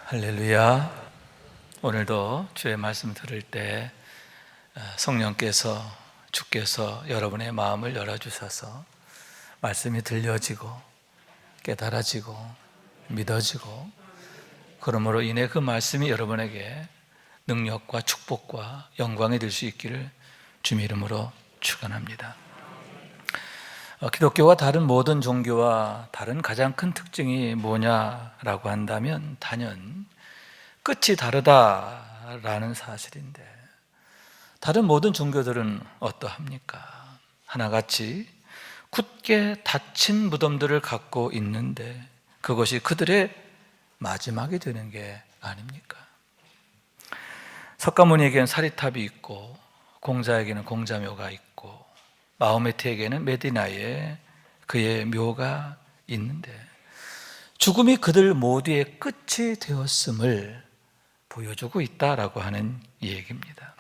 할렐루야. 오늘도 주의 말씀 들을 때 성령께서 주께서 여러분의 마음을 열어주셔서 말씀이 들려지고 깨달아지고 믿어지고, 그러므로 인해 그 말씀이 여러분에게 능력과 축복과 영광이 될 수 있기를 주님의 이름으로 축원합니다. 기독교와 다른 모든 종교와 다른 가장 큰 특징이 뭐냐라고 한다면 단연 끝이 다르다라는 사실인데, 다른 모든 종교들은 어떠합니까? 하나같이 굳게 닫힌 무덤들을 갖고 있는데 그것이 그들의 마지막이 되는 게 아닙니까? 석가모니에게는 사리탑이 있고, 공자에게는 공자묘가 있고, 마호메트에게는 메디나에 그의 묘가 있는데 죽음이 그들 모두의 끝이 되었음을 보여주고 있다라고 하는 얘기입니다.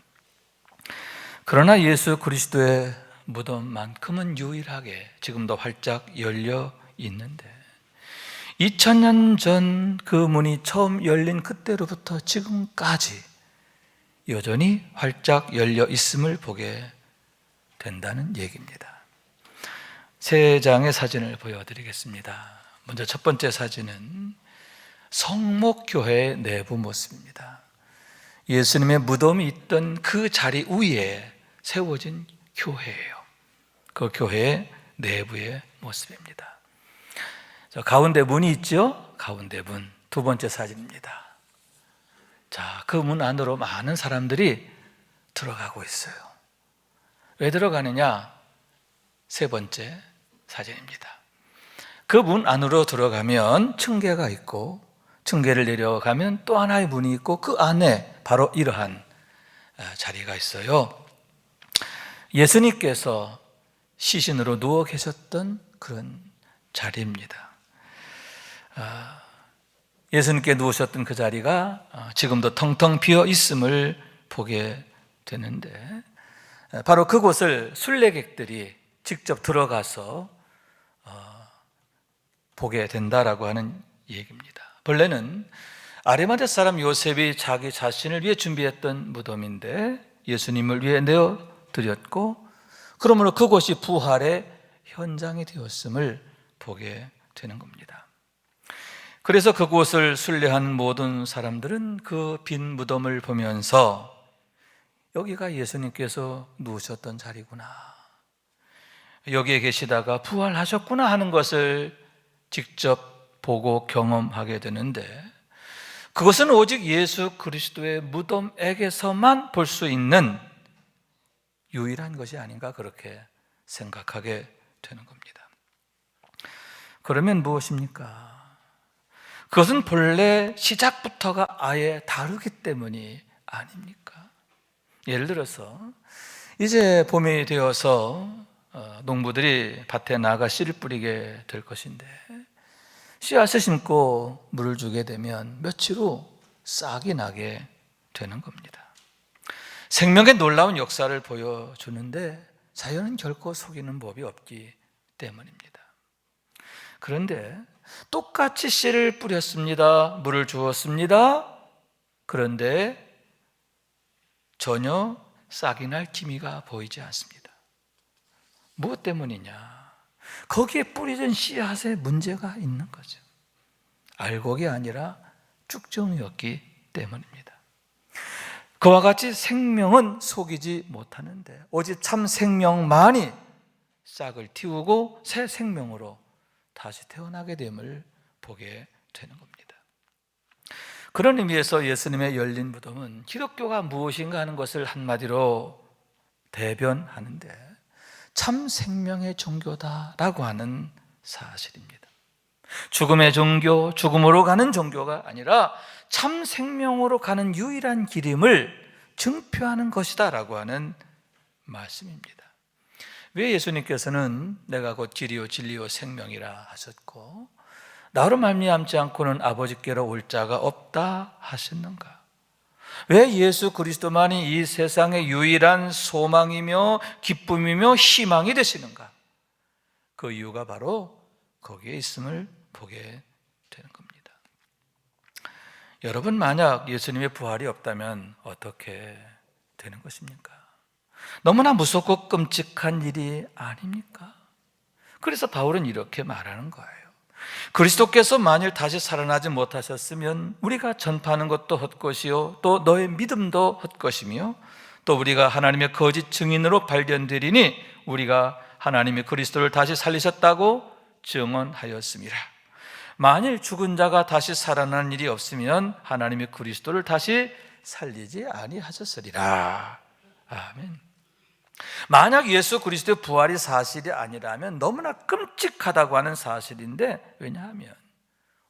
그러나 예수 그리스도의 무덤만큼은 유일하게 지금도 활짝 열려 있는데, 2000년 전 그 문이 처음 열린 그때로부터 지금까지 여전히 활짝 열려 있음을 보게 된다는 얘기입니다. 세 장의 사진을 보여드리겠습니다. 먼저 첫 번째 사진은 성목교회의 내부 모습입니다. 예수님의 무덤이 있던 그 자리 위에 세워진 교회예요. 그 교회의 내부의 모습입니다. 자, 가운데 문이 있죠? 가운데 문. 두 번째 사진입니다. 자, 그 문 안으로 많은 사람들이 들어가고 있어요. 왜 들어가느냐? 세 번째 사진입니다. 그 문 안으로 들어가면 층계가 있고, 층계를 내려가면 또 하나의 문이 있고, 그 안에 바로 이러한 자리가 있어요. 예수님께서 시신으로 누워 계셨던 그런 자리입니다. 예수님께 누우셨던 그 자리가 지금도 텅텅 비어 있음을 보게 되는데, 바로 그곳을 순례객들이 직접 들어가서 보게 된다라고 하는 얘기입니다. 본래는 아리마대 사람 요셉이 자기 자신을 위해 준비했던 무덤인데 예수님을 위해 내어드렸고, 그러므로 그곳이 부활의 현장이 되었음을 보게 되는 겁니다. 그래서 그곳을 순례한 모든 사람들은 그 빈 무덤을 보면서 여기가 예수님께서 누우셨던 자리구나, 여기에 계시다가 부활하셨구나 하는 것을 직접 보고 경험하게 되는데, 그것은 오직 예수 그리스도의 무덤에게서만 볼 수 있는 유일한 것이 아닌가, 그렇게 생각하게 되는 겁니다. 그러면 무엇입니까? 그것은 본래 시작부터가 아예 다르기 때문이 아닙니까? 예를 들어서 이제 봄이 되어서 농부들이 밭에 나가 씨를 뿌리게 될 것인데, 씨앗을 심고 물을 주게 되면 며칠 후 싹이 나게 되는 겁니다. 생명의 놀라운 역사를 보여주는데 자연은 결코 속이는 법이 없기 때문입니다. 그런데 똑같이 씨를 뿌렸습니다. 물을 주었습니다. 그런데 전혀 싹이 날 기미가 보이지 않습니다. 무엇 때문이냐? 거기에 뿌려진 씨앗에 문제가 있는 거죠. 알곡이 아니라 쭉정이었기 때문입니다. 그와 같이 생명은 속이지 못하는데 오직 참 생명만이 싹을 틔우고 새 생명으로 다시 태어나게 됨을 보게 되는 겁니다. 그런 의미에서 예수님의 열린 무덤은 기독교가 무엇인가 하는 것을 한마디로 대변하는데 참 생명의 종교다라고 하는 사실입니다. 죽음의 종교, 죽음으로 가는 종교가 아니라 참 생명으로 가는 유일한 길임을 증표하는 것이다라고 하는 말씀입니다. 왜 예수님께서는 내가 곧 길이요 진리요 생명이라 하셨고 나로 말미암지 않고는 아버지께로 올 자가 없다 하셨는가? 왜 예수 그리스도만이 이 세상의 유일한 소망이며 기쁨이며 희망이 되시는가? 그 이유가 바로 거기에 있음을 보게 되는 겁니다. 여러분, 만약 예수님의 부활이 없다면 어떻게 되는 것입니까? 너무나 무섭고 끔찍한 일이 아닙니까? 그래서 바울은 이렇게 말하는 거예요. 그리스도께서 만일 다시 살아나지 못하셨으면 우리가 전파하는 것도 헛것이요 또 너의 믿음도 헛것이며 또 우리가 하나님의 거짓 증인으로 발견되리니 우리가 하나님이 그리스도를 다시 살리셨다고 증언하였습니다. 만일 죽은 자가 다시 살아나는 일이 없으면 하나님이 그리스도를 다시 살리지 아니하셨으리라. 아멘. 만약 예수 그리스도의 부활이 사실이 아니라면 너무나 끔찍하다고 하는 사실인데, 왜냐하면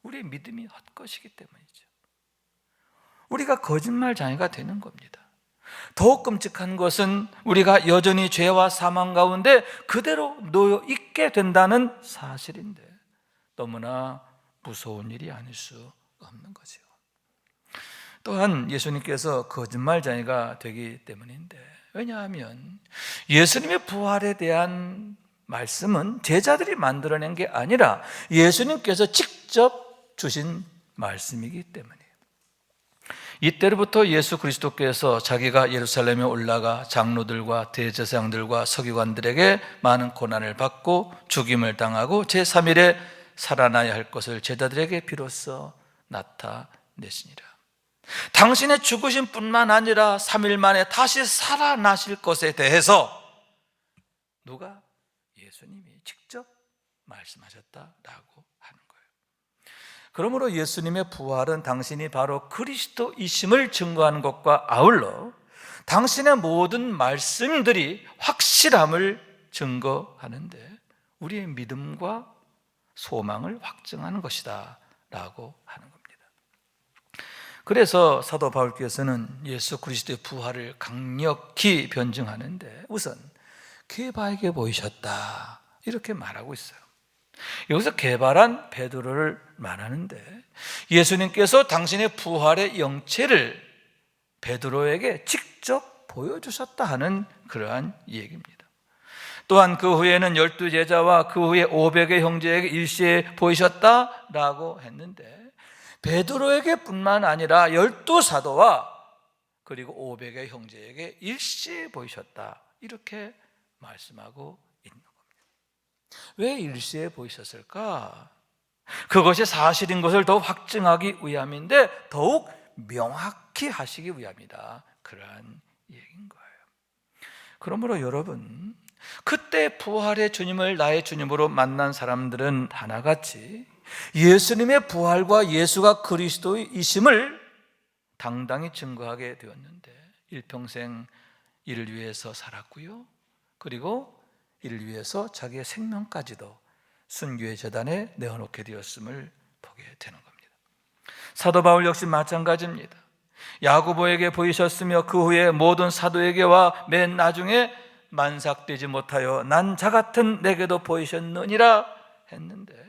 우리의 믿음이 헛것이기 때문이죠. 우리가 거짓말장애가 되는 겁니다. 더욱 끔찍한 것은 우리가 여전히 죄와 사망 가운데 그대로 놓여 있게 된다는 사실인데, 너무나 무서운 일이 아닐 수 없는 거죠. 또한 예수님께서 거짓말장애가 되기 때문인데, 왜냐하면 예수님의 부활에 대한 말씀은 제자들이 만들어낸 게 아니라 예수님께서 직접 주신 말씀이기 때문이에요. 이때로부터 예수 그리스도께서 자기가 예루살렘에 올라가 장로들과 대제사장들과 서기관들에게 많은 고난을 받고 죽임을 당하고 제3일에 살아나야 할 것을 제자들에게 비로소 나타내시니라. 당신의 죽으심 뿐만 아니라 3일 만에 다시 살아나실 것에 대해서 누가? 예수님이 직접 말씀하셨다라고 하는 거예요. 그러므로 예수님의 부활은 당신이 바로 그리스도이심을 증거하는 것과 아울러 당신의 모든 말씀들이 확실함을 증거하는데 우리의 믿음과 소망을 확증하는 것이다 라고 하는 겁니다. 그래서 사도 바울께서는 예수 그리스도의 부활을 강력히 변증하는데 우선 게바에게 보이셨다 이렇게 말하고 있어요. 여기서 게바란 베드로를 말하는데 예수님께서 당신의 부활의 영체를 베드로에게 직접 보여주셨다 하는 그러한 얘기입니다. 또한 그 후에는 12제자와 그 후에 500의 형제에게 일시에 보이셨다라고 했는데 베드로에게 뿐만 아니라 12사도와 그리고 500의 형제에게 일시에 보이셨다 이렇게 말씀하고 있는 겁니다. 왜 일시에 보이셨을까? 그것이 사실인 것을 더 확증하기 위함인데 더욱 명확히 하시기 위함이다 그러한 얘기인 거예요. 그러므로 여러분, 그때 부활의 주님을 나의 주님으로 만난 사람들은 하나같이 예수님의 부활과 예수가 그리스도이심을 당당히 증거하게 되었는데 일평생 이를 위해서 살았고요, 그리고 이를 위해서 자기의 생명까지도 순교의 제단에 내어놓게 되었음을 보게 되는 겁니다. 사도 바울 역시 마찬가지입니다. 야고보에게 보이셨으며 그 후에 모든 사도에게와 맨 나중에 만삭되지 못하여 난 자 같은 내게도 보이셨느니라 했는데,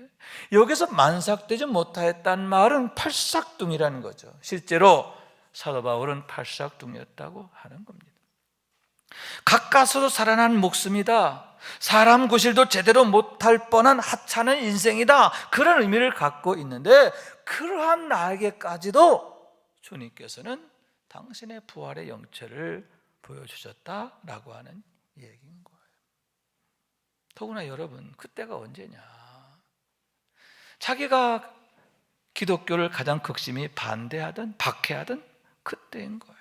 여기서 만삭되지 못하였다는 말은 팔싹둥이라는 거죠. 실제로 사도 바울은 팔싹둥이였다고 하는 겁니다. 가까스로 살아난 목숨이다, 사람 구실도 제대로 못할 뻔한 하찮은 인생이다, 그런 의미를 갖고 있는데 그러한 나에게까지도 주님께서는 당신의 부활의 영체를 보여주셨다라고 하는 얘기인 거예요. 더구나 여러분, 그때가 언제냐? 자기가 기독교를 가장 극심히 반대하던 박해하던 그때인 거예요.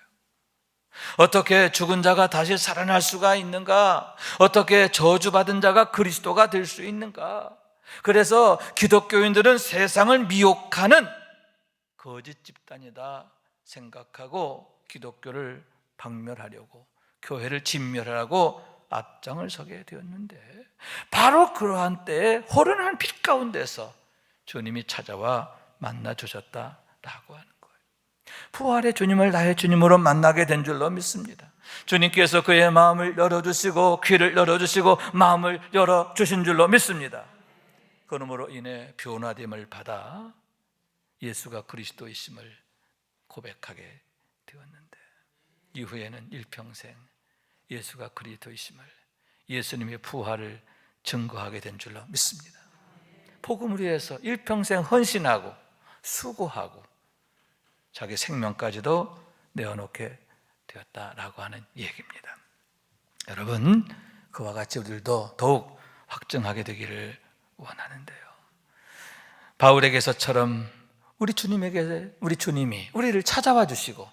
어떻게 죽은 자가 다시 살아날 수가 있는가? 어떻게 저주받은 자가 그리스도가 될 수 있는가? 그래서 기독교인들은 세상을 미혹하는 거짓 집단이다 생각하고 기독교를 박멸하려고, 교회를 진멸하라고 앞장을 서게 되었는데, 바로 그러한 때에 호련한 빛 가운데서 주님이 찾아와 만나주셨다라고 하는 거예요. 부활의 주님을 나의 주님으로 만나게 된 줄로 믿습니다. 주님께서 그의 마음을 열어주시고 귀를 열어주시고 마음을 열어주신 줄로 믿습니다. 그러므로 인해 변화됨을 받아 예수가 그리스도이심을 고백하게 되었는데, 이후에는 일평생 예수가 그리스도이심을, 예수님의 부활을 증거하게 된 줄로 믿습니다. 복음을 위해서 일평생 헌신하고 수고하고 자기 생명까지도 내어놓게 되었다라고 하는 얘기입니다. 여러분, 그와 같이 우리들도 더욱 확증하게 되기를 원하는데요. 바울에게서처럼 우리 주님이 우리를 찾아와 주시고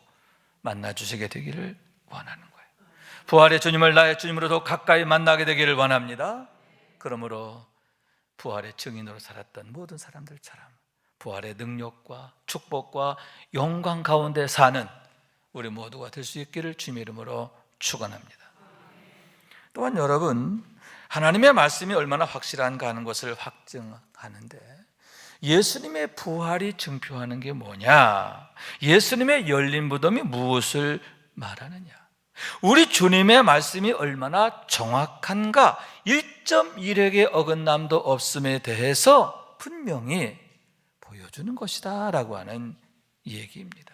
만나 주시게 되기를 원하는 거예요. 부활의 주님을 나의 주님으로 더 가까이 만나게 되기를 원합니다. 그러므로 부활의 증인으로 살았던 모든 사람들처럼 부활의 능력과 축복과 영광 가운데 사는 우리 모두가 될 수 있기를 주님의 이름으로 축원합니다. 또한 여러분, 하나님의 말씀이 얼마나 확실한가 하는 것을 확증하는데, 예수님의 부활이 증표하는 게 뭐냐? 예수님의 열린 무덤이 무엇을 말하느냐? 우리 주님의 말씀이 얼마나 정확한가? 1.1획의 어긋남도 없음에 대해서 분명히 보여주는 것이다 라고 하는 얘기입니다.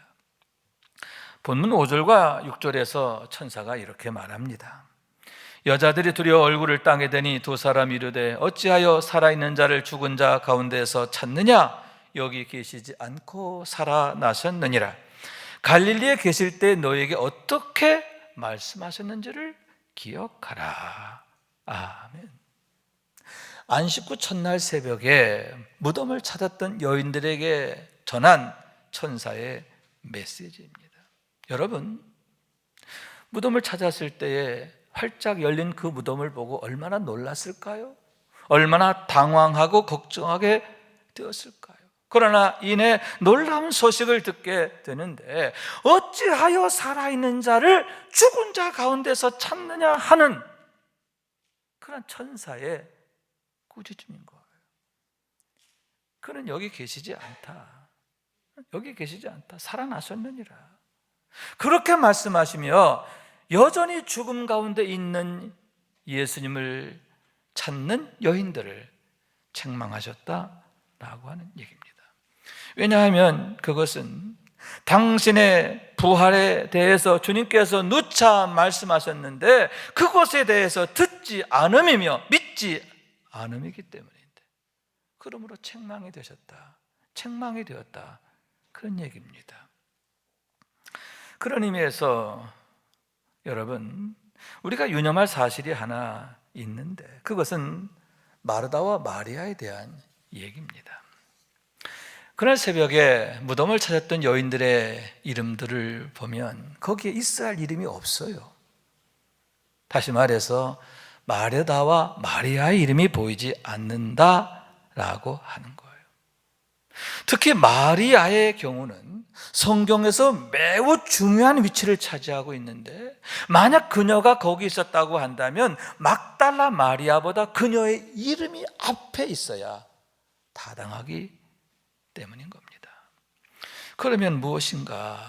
본문 5절과 6절에서 천사가 이렇게 말합니다. 여자들이 두려워 얼굴을 땅에 대니 두 사람이 이르되 어찌하여 살아있는 자를 죽은 자 가운데서 찾느냐? 여기 계시지 않고 살아나셨느니라. 갈릴리에 계실 때 너에게 어떻게 말씀하셨는지를 기억하라. 아멘. 안식 후 첫날 새벽에 무덤을 찾았던 여인들에게 전한 천사의 메시지입니다. 여러분, 무덤을 찾았을 때에 활짝 열린 그 무덤을 보고 얼마나 놀랐을까요? 얼마나 당황하고 걱정하게 되었을까요? 그러나 이내 놀라운 소식을 듣게 되는데, 어찌하여 살아있는 자를 죽은 자 가운데서 찾느냐 하는 그런 천사의 꾸짖음인 거예요. 그는 여기 계시지 않다. 여기 계시지 않다. 살아나셨느니라. 그렇게 말씀하시며 여전히 죽음 가운데 있는 예수님을 찾는 여인들을 책망하셨다라고 하는 얘기입니다. 왜냐하면 그것은 당신의 부활에 대해서 주님께서 누차 말씀하셨는데 그것에 대해서 듣지 않음이며 믿지 않음이기 때문인데, 그러므로 책망이 되셨다, 책망이 되었다, 그런 얘기입니다. 그런 의미에서 여러분, 우리가 유념할 사실이 하나 있는데 그것은 마르다와 마리아에 대한 얘기입니다. 그날 새벽에 무덤을 찾았던 여인들의 이름들을 보면 거기에 이스라엘 이름이 없어요. 다시 말해서 마르다와 마리아의 이름이 보이지 않는다라고 하는 거예요. 특히 마리아의 경우는 성경에서 매우 중요한 위치를 차지하고 있는데, 만약 그녀가 거기 있었다고 한다면 막달라 마리아보다 그녀의 이름이 앞에 있어야 타당하기 때문인 겁니다. 그러면 무엇인가?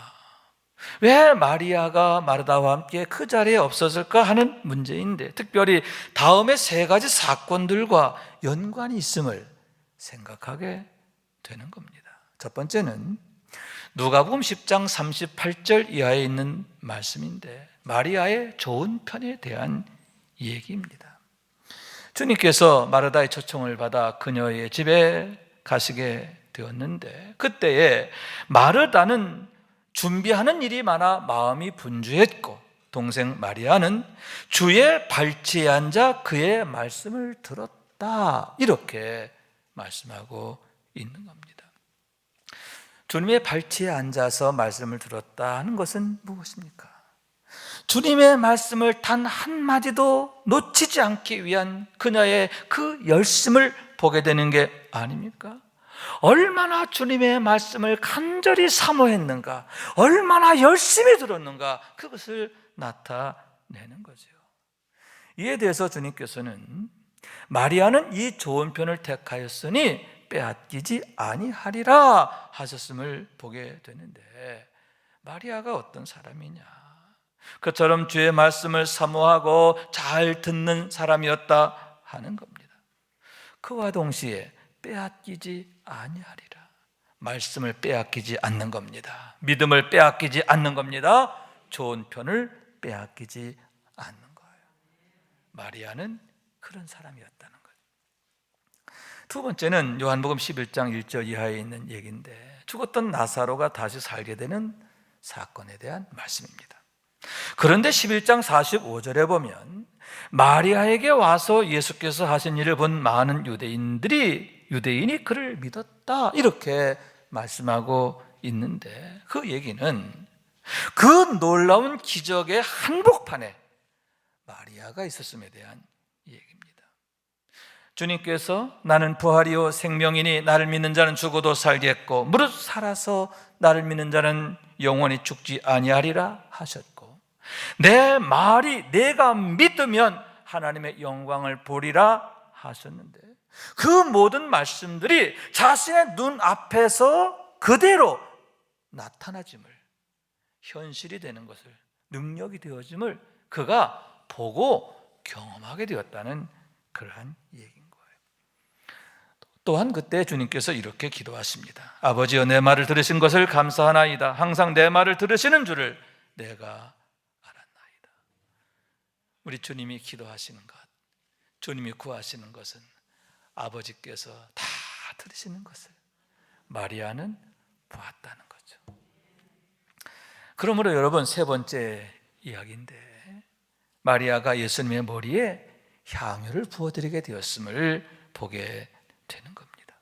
왜 마리아가 마르다와 함께 그 자리에 없었을까 하는 문제인데, 특별히 다음에 세 가지 사건들과 연관이 있음을 생각하게 되는 겁니다. 첫 번째는 누가복음 10장 38절 이하에 있는 말씀인데, 마리아의 좋은 편에 대한 얘기입니다. 주님께서 마르다의 초청을 받아 그녀의 집에 가시게 되었는데, 그때에 마르다는 준비하는 일이 많아 마음이 분주했고, 동생 마리아는 주의 발치에 앉아 그의 말씀을 들었다, 이렇게 말씀하고 있는 겁니다. 주님의 발치에 앉아서 말씀을 들었다 하는 것은 무엇입니까? 주님의 말씀을 단 한마디도 놓치지 않기 위한 그녀의 그 열심을 보게 되는 게 아닙니까? 얼마나 주님의 말씀을 간절히 사모했는가, 얼마나 열심히 들었는가, 그것을 나타내는 거죠. 이에 대해서 주님께서는 마리아는 이 좋은 편을 택하였으니 빼앗기지 아니하리라 하셨음을 보게 되는데, 마리아가 어떤 사람이냐? 그처럼 주의 말씀을 사모하고 잘 듣는 사람이었다 하는 겁니다. 그와 동시에 빼앗기지 아니하리라, 말씀을 빼앗기지 않는 겁니다. 믿음을 빼앗기지 않는 겁니다. 좋은 편을 빼앗기지 않는 거예요. 마리아는 그런 사람이었다는 거예요. 두 번째는 요한복음 11장 1절 이하에 있는 얘기인데, 죽었던 나사로가 다시 살게 되는 사건에 대한 말씀입니다. 그런데 11장 45절에 보면 마리아에게 와서 예수께서 하신 일을 본 많은 유대인이 그를 믿었다, 이렇게 말씀하고 있는데, 그 얘기는 그 놀라운 기적의 한복판에 마리아가 있었음에 대한 얘기입니다. 주님께서 나는 부활이요 생명이니 나를 믿는 자는 죽어도 살겠고 무릇 살아서 나를 믿는 자는 영원히 죽지 아니하리라 하셨고, 내 말이 내가 믿으면 하나님의 영광을 보리라 하셨는데, 그 모든 말씀들이 자신의 눈앞에서 그대로 나타나짐을, 현실이 되는 것을, 능력이 되어짐을 그가 보고 경험하게 되었다는 그러한 얘기인 거예요. 또한 그때 주님께서 이렇게 기도하십니다. 아버지여, 내 말을 들으신 것을 감사하나이다. 항상 내 말을 들으시는 줄을 내가 알았나이다. 우리 주님이 기도하시는 것, 주님이 구하시는 것은 아버지께서 다 들으시는 것을 마리아는 보았다는 거죠. 그러므로 여러분, 세 번째 이야기인데, 마리아가 예수님의 머리에 향유를 부어드리게 되었음을 보게 되는 겁니다.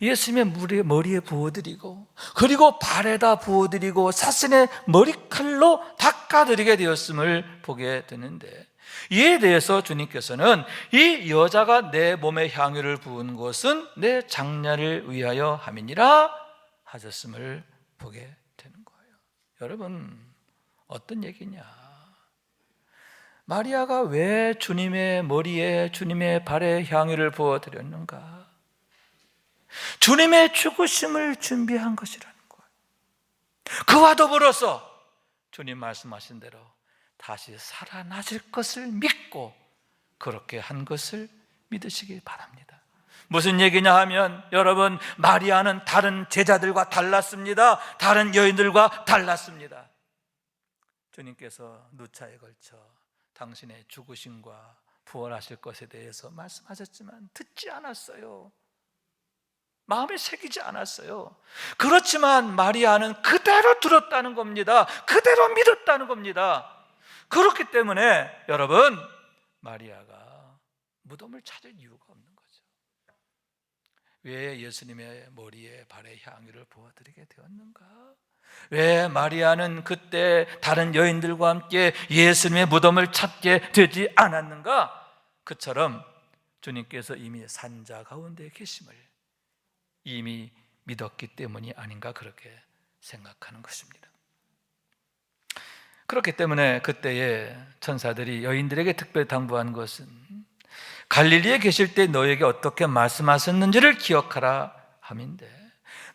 예수님의 머리에 부어드리고, 그리고 발에다 부어드리고, 자신의 머리칼로 닦아드리게 되었음을 보게 되는데, 이에 대해서 주님께서는 이 여자가 내 몸에 향유를 부은 것은 내 장례를 위하여 함이니라 하셨음을 보게 되는 거예요. 여러분, 어떤 얘기냐? 마리아가 왜 주님의 머리에, 주님의 발에 향유를 부어드렸는가? 주님의 죽으심을 준비한 것이라는 거예요. 그와 더불어서 주님 말씀하신 대로 다시 살아나실 것을 믿고 그렇게 한 것을 믿으시기 바랍니다. 무슨 얘기냐 하면, 여러분, 마리아는 다른 제자들과 달랐습니다. 다른 여인들과 달랐습니다. 주님께서 누차에 걸쳐 당신의 죽으심과 부활하실 것에 대해서 말씀하셨지만 듣지 않았어요. 마음에 새기지 않았어요. 그렇지만 마리아는 그대로 들었다는 겁니다. 그대로 믿었다는 겁니다. 그렇기 때문에 여러분, 마리아가 무덤을 찾을 이유가 없는 거죠. 왜 예수님의 머리에 발에 향유를 부어드리게 되었는가? 왜 마리아는 그때 다른 여인들과 함께 예수님의 무덤을 찾게 되지 않았는가? 그처럼 주님께서 이미 산자 가운데 계심을 이미 믿었기 때문이 아닌가, 그렇게 생각하는 것입니다. 그렇기 때문에 그때의 천사들이 여인들에게 특별히 당부한 것은, 갈릴리에 계실 때 너에게 어떻게 말씀하셨는지를 기억하라 함인데,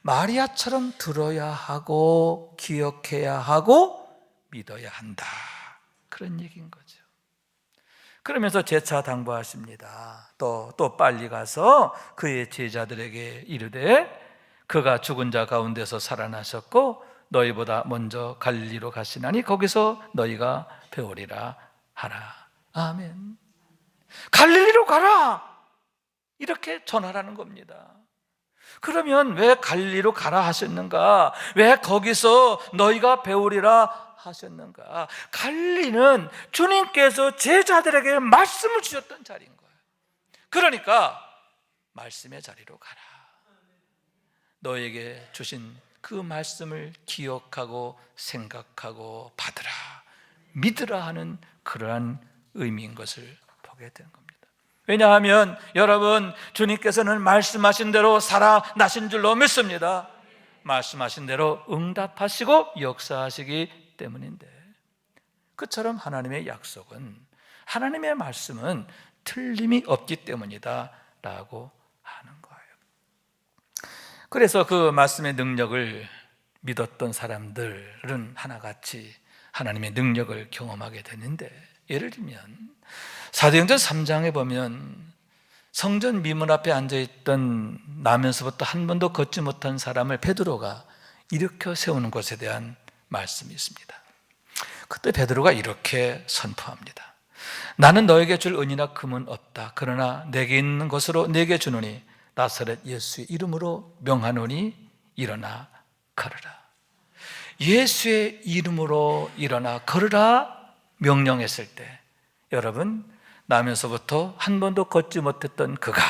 마리아처럼 들어야 하고 기억해야 하고 믿어야 한다, 그런 얘기인 거죠. 그러면서 재차 당부하십니다. 또 빨리 가서 그의 제자들에게 이르되, 그가 죽은 자 가운데서 살아나셨고 너희보다 먼저 갈릴리로 가시나니 거기서 너희가 배우리라 하라. 아멘. 갈릴리로 가라, 이렇게 전하라는 겁니다. 그러면 왜 갈릴리로 가라 하셨는가? 왜 거기서 너희가 배우리라 하셨는가? 갈릴리는 주님께서 제자들에게 말씀을 주셨던 자리인 거예요. 그러니까 말씀의 자리로 가라. 너에게 주신 그 말씀을 기억하고 생각하고 받으라, 믿으라 하는 그러한 의미인 것을 보게 되는 겁니다. 왜냐하면 여러분, 주님께서는 말씀하신 대로 살아나신 줄로 믿습니다. 말씀하신 대로 응답하시고 역사하시기 때문인데, 그처럼 하나님의 약속은, 하나님의 말씀은 틀림이 없기 때문이다 라고 하는 거예요. 그래서 그 말씀의 능력을 믿었던 사람들은 하나같이 하나님의 능력을 경험하게 되는데, 예를 들면 사도행전 3장에 보면 성전 미문 앞에 앉아있던, 나면서부터 한 번도 걷지 못한 사람을 베드로가 일으켜 세우는 것에 대한 말씀이 있습니다. 그때 베드로가 이렇게 선포합니다. 나는 너에게 줄 은이나 금은 없다. 그러나 내게 있는 것으로 내게 주노니 나사렛 예수의 이름으로 명하노니 일어나 걸으라. 예수의 이름으로 일어나 걸으라 명령했을 때 여러분, 나면서부터 한 번도 걷지 못했던 그가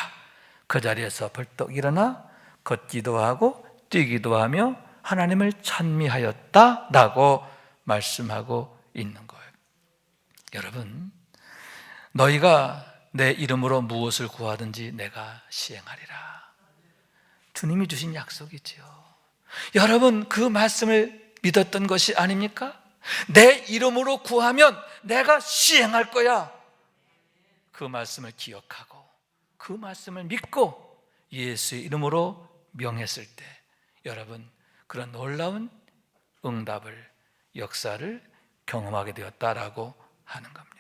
그 자리에서 벌떡 일어나 걷기도 하고 뛰기도 하며 하나님을 찬미하였다라고 말씀하고 있는 거예요. 여러분, 너희가 내 이름으로 무엇을 구하든지 내가 시행하리라. 주님이 주신 약속이지요. 여러분, 그 말씀을 믿었던 것이 아닙니까? 내 이름으로 구하면 내가 시행할 거야. 그 말씀을 기억하고 그 말씀을 믿고 예수의 이름으로 명했을 때 여러분, 그런 놀라운 응답을, 역사를 경험하게 되었다라고 하는 겁니다.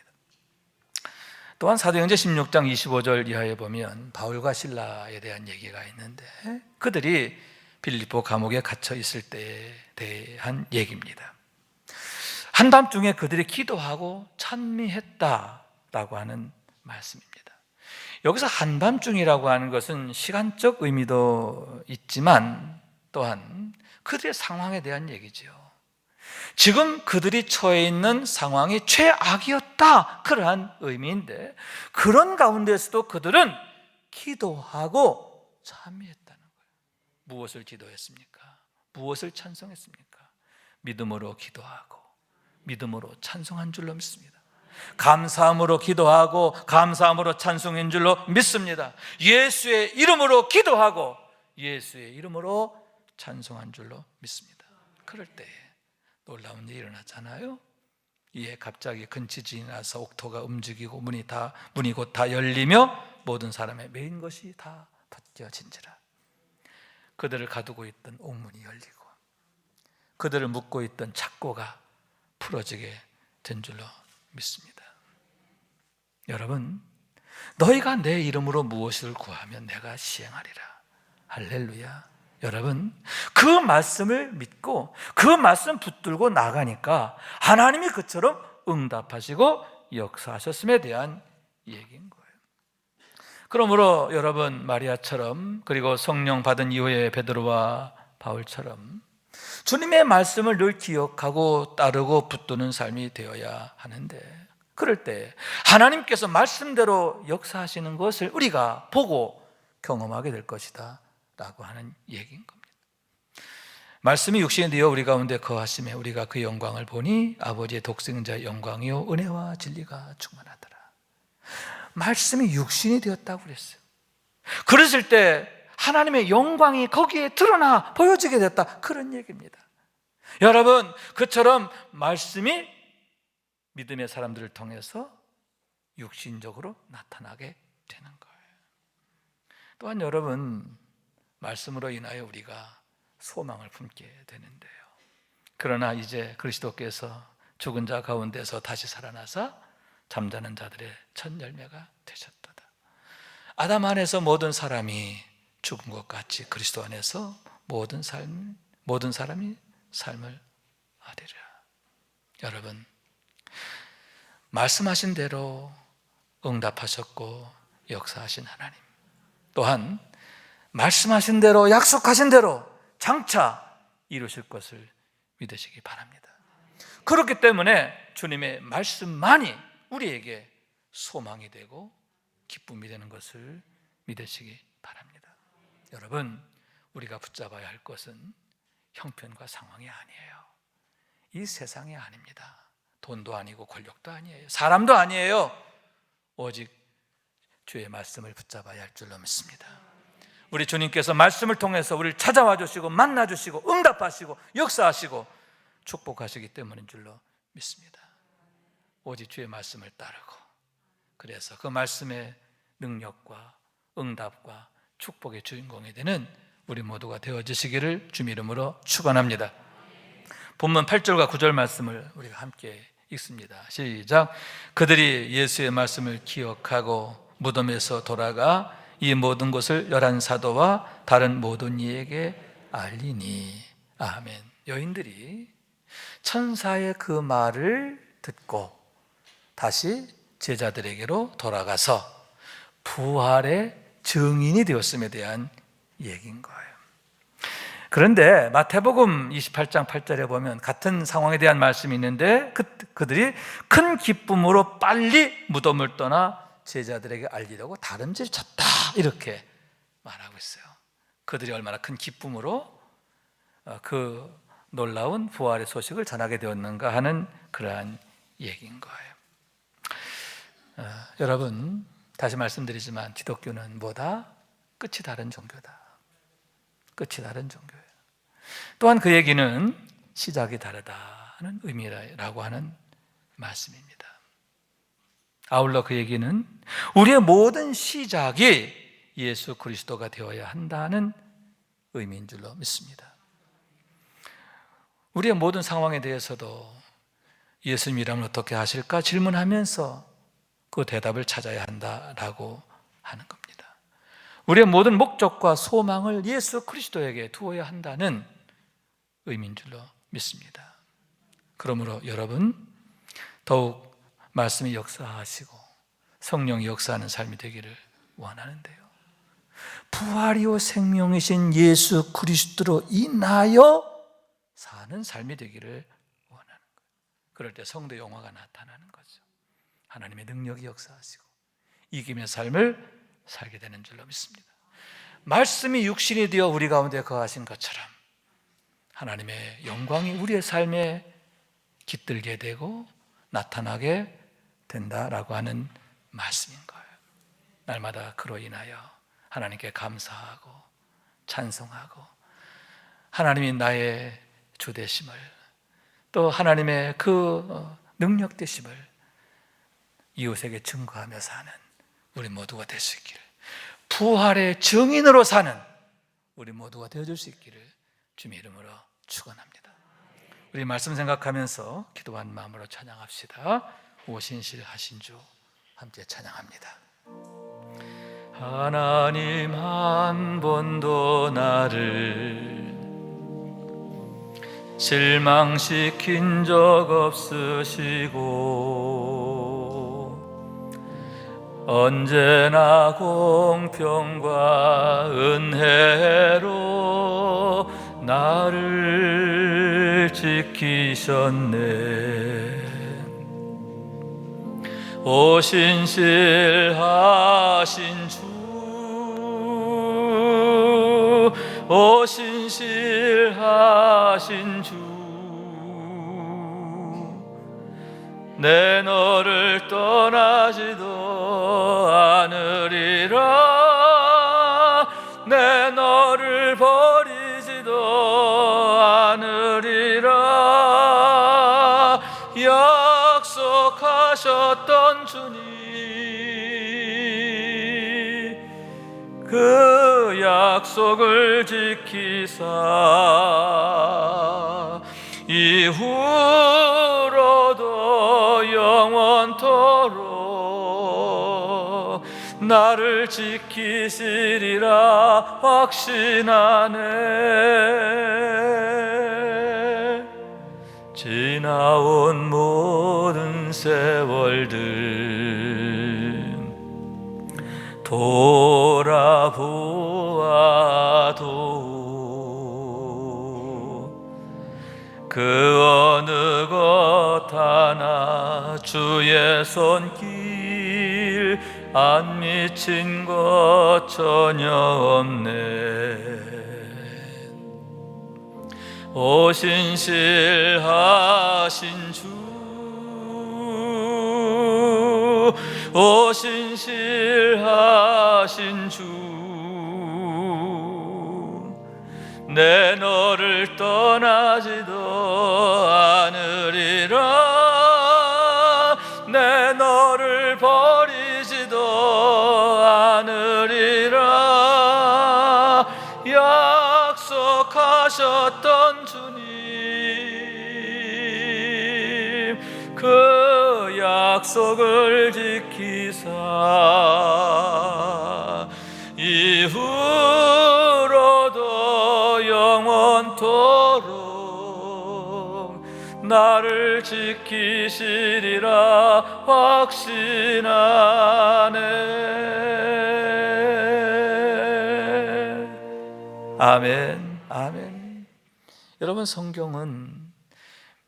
또한 사도행전 16장 25절 이하에 보면 바울과 실라에 대한 얘기가 있는데 그들이 빌립보 감옥에 갇혀 있을 때에 대한 얘기입니다. 한밤중에 그들이 기도하고 찬미했다라고 하는 말씀입니다. 여기서 한밤중이라고 하는 것은 시간적 의미도 있지만 또한 그들의 상황에 대한 얘기죠. 지금 그들이 처해 있는 상황이 최악이었다, 그러한 의미인데 그런 가운데서도 그들은 기도하고 찬미했다는 거예요. 무엇을 기도했습니까? 무엇을 찬송했습니까? 믿음으로 기도하고 믿음으로 찬송한 줄로 믿습니다. 감사함으로 기도하고 감사함으로 찬송한 줄로 믿습니다. 예수의 이름으로 기도하고 예수의 이름으로 찬송한 줄로 믿습니다. 그럴 때 놀라운 일이 일어나잖아요. 이에 갑자기 근치진이 나서 옥토가 움직이고 문이 곧 다 열리며 모든 사람의 메인 것이 다 벗겨진지라. 그들을 가두고 있던 옥문이 열리고 그들을 묶고 있던 착고가 풀어지게 된 줄로 믿습니다. 여러분, 너희가 내 이름으로 무엇을 구하면 내가 시행하리라. 할렐루야. 여러분, 그 말씀을 믿고 그 말씀 붙들고 나가니까 하나님이 그처럼 응답하시고 역사하셨음에 대한 얘기인 거예요. 그러므로 여러분, 마리아처럼 그리고 성령 받은 이후에 베드로와 바울처럼 주님의 말씀을 늘 기억하고 따르고 붙드는 삶이 되어야 하는데 그럴 때 하나님께서 말씀대로 역사하시는 것을 우리가 보고 경험하게 될 것이다 라고 하는 얘기인 겁니다. 말씀이 육신이 되어 우리 가운데 거하심에 우리가 그 영광을 보니 아버지의 독생자의 영광이요 은혜와 진리가 충만하더라. 말씀이 육신이 되었다고 그랬어요. 그랬을 때 하나님의 영광이 거기에 드러나 보여지게 됐다, 그런 얘기입니다. 여러분, 그처럼 말씀이 믿음의 사람들을 통해서 육신적으로 나타나게 되는 거예요. 또한 여러분, 말씀으로 인하여 우리가 소망을 품게 되는데요. 그러나 이제 그리스도께서 죽은 자 가운데서 다시 살아나사 잠자는 자들의 첫 열매가 되셨도다. 아담 안에서 모든 사람이 죽은 것 같이 그리스도 안에서 모든 사람이 삶을 얻으리라. 여러분, 말씀하신 대로 응답하셨고 역사하신 하나님, 또한 말씀하신 대로 약속하신 대로 장차 이루실 것을 믿으시기 바랍니다. 그렇기 때문에 주님의 말씀만이 우리에게 소망이 되고 기쁨이 되는 것을 믿으시기 바랍니다. 여러분, 우리가 붙잡아야 할 것은 형편과 상황이 아니에요. 이 세상이 아닙니다. 돈도 아니고 권력도 아니에요. 사람도 아니에요. 오직 주의 말씀을 붙잡아야 할 줄로 믿습니다. 우리 주님께서 말씀을 통해서 우리를 찾아와 주시고 만나 주시고 응답하시고 역사하시고 축복하시기 때문인 줄로 믿습니다. 오직 주의 말씀을 따르고, 그래서 그 말씀의 능력과 응답과 축복의 주인공이 되는 우리 모두가 되어지시기를 주님 이름으로 축원합니다. 본문 8절과 9절 말씀을 우리가 함께 읽습니다. 시작. 그들이 예수의 말씀을 기억하고 무덤에서 돌아가 이 모든 것을 11사도와 다른 모든 이에게 알리니. 아멘. 여인들이 천사의 그 말을 듣고 다시 제자들에게로 돌아가서 부활의 증인이 되었음에 대한 얘기인 거예요. 그런데 마태복음 28장 8절에 보면 같은 상황에 대한 말씀이 있는데 그들이 큰 기쁨으로 빨리 무덤을 떠나 제자들에게 알리려고 다름질 쳤다, 이렇게 말하고 있어요. 그들이 얼마나 큰 기쁨으로 그 놀라운 부활의 소식을 전하게 되었는가 하는 그러한 얘기인 거예요. 여러분, 다시 말씀드리지만 기독교는 뭐다? 끝이 다른 종교다. 끝이 다른 종교예요. 또한 그 얘기는 시작이 다르다는 의미라고 하는 말씀입니다. 아울러 그 얘기는 우리의 모든 시작이 예수 그리스도가 되어야 한다는 의미인 줄로 믿습니다. 우리의 모든 상황에 대해서도 예수님이라면 어떻게 하실까 질문하면서 그 대답을 찾아야 한다라고 하는 겁니다. 우리의 모든 목적과 소망을 예수 그리스도에게 두어야 한다는 의미인 줄로 믿습니다. 그러므로 여러분, 더욱 말씀이 역사하시고 성령이 역사하는 삶이 되기를 원하는데요, 부활이요 생명이신 예수 그리스도로 인하여 사는 삶이 되기를 원하는 거예요. 그럴 때 성도의 영화가 나타나는 거죠. 하나님의 능력이 역사하시고 이김의 삶을 살게 되는 줄로 믿습니다. 말씀이 육신이 되어 우리 가운데 거하신 것처럼 하나님의 영광이 우리의 삶에 깃들게 되고 나타나게 된다라고 하는 말씀인 거예요. 날마다 그로 인하여 하나님께 감사하고 찬송하고 하나님이 나의 주 되심을, 또 하나님의 그 능력 되심을 이웃에게 증거하며 사는 우리 모두가 될 수 있기를, 부활의 증인으로 사는 우리 모두가 되어줄 수 있기를 주님의 이름으로 축원합니다. 우리 말씀 생각하면서 기도한 마음으로 찬양합시다. 오신실하신 주 함께 찬양합니다. 하나님 한 번도 나를 실망시킨 적 없으시고 언제나 공평과 은혜로 나를 지키셨네. 오신실하신 주, 오신실하신 주, 내 너를 떠나지도 않으리라, 내 너를 버리지도 않으리라 약속하셨던 주님, 그 약속을 지키사 이후로도 영원토록 나를 지키시리라 확신하네. 지나온 모든 세월들 돌아보아도 그 어느 것 하나 주의 손길 안 미친 것 전혀 없네. 오신실하신 주, 오신실하신 주, 내 너를 떠나지도 않으리라, 내 너를 버리지도 않으리라 약속하셨던 주님, 그 약속을 지키사 이후로도 영원토록 나를 지키시리라 확신하네. 아멘, 아멘. 여러분, 성경은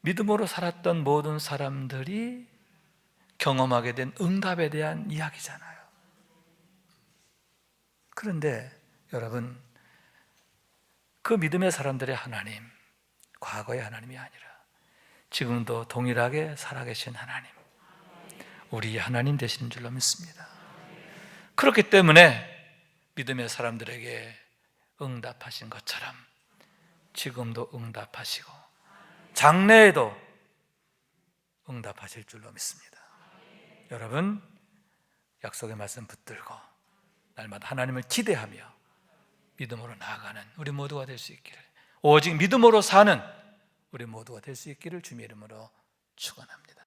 믿음으로 살았던 모든 사람들이 경험하게 된 응답에 대한 이야기잖아요. 그런데 여러분, 그 믿음의 사람들의 하나님, 과거의 하나님이 아니라 지금도 동일하게 살아계신 하나님, 우리 하나님 되시는 줄로 믿습니다. 그렇기 때문에 믿음의 사람들에게 응답하신 것처럼 지금도 응답하시고 장래에도 응답하실 줄로 믿습니다. 여러분, 약속의 말씀 붙들고 날마다 하나님을 기대하며 믿음으로 나아가는 우리 모두가 될 수 있기를, 오직 믿음으로 사는 우리 모두가 될 수 있기를 주님의 이름으로 축원합니다.